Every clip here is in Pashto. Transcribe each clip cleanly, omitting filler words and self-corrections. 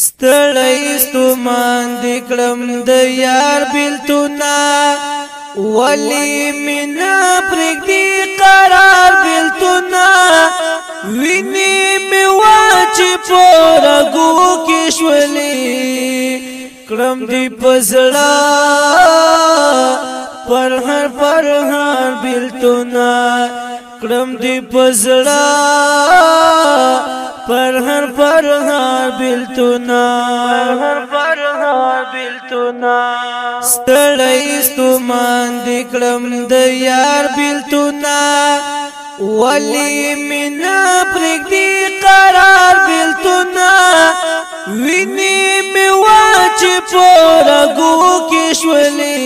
ستړی ستومان دکړم د یار بیلتونا ولی مینا پرګدی قرار بیلتونا ویني می واچ پورګو کښولې کړم دی پزړه پر هر بیلتونا کړم دی پزړه پر هر بیلتونا ستړی ستومان دکړم د یار بیلتونا ولی مینا پرګدی قرار بیلتونا ویني می واچ پورګو کښولې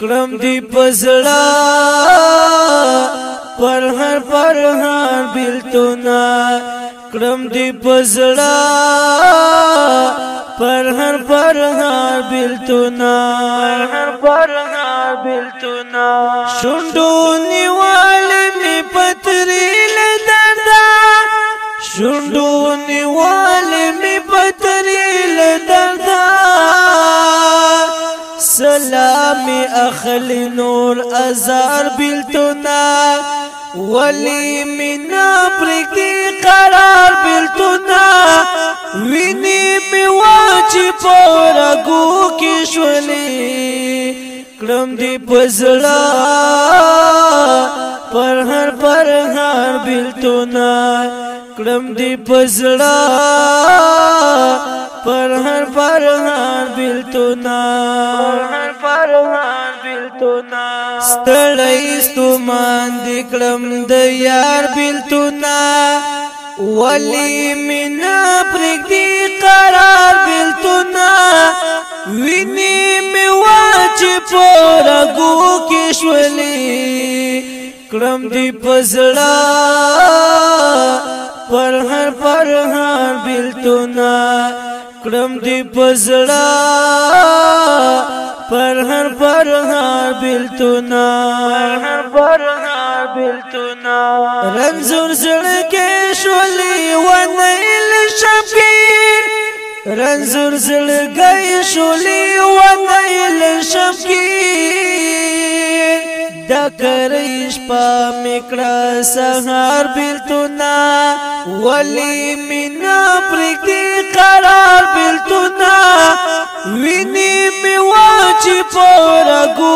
کړم دی پزړه پر هر بیلتونا کړم دی پزړه پر هر بیلتونا شوندو نیوال می پتریل دردا شوندو نیوال می پتریل دردا سلام اخلی نور ازار بیلتونا ولی مینا پرګدی قرار بیلتونا ویني می واچ پورګو کښولې کړم دی پزړه پر هر بیلتونا کړم دی پزړه پر هر بیلتونا ستړی ستومان دکړم د یار بیلتونا ولی مینا پرګدی قرار بیلتونا ویني می واچ پورګو کښولې کړم دی پزړه پر هر بیلتونا کړم دی پزړه پر هر بیلتونا رنزور زړګې شولې ونیل شفقیر رنزور زړګې شولې ونیل شفقیر دکریش پا میکړه سهار بیلتونا ولی مینا پرګدی قرار بیلتونا ویني می واچ پورګو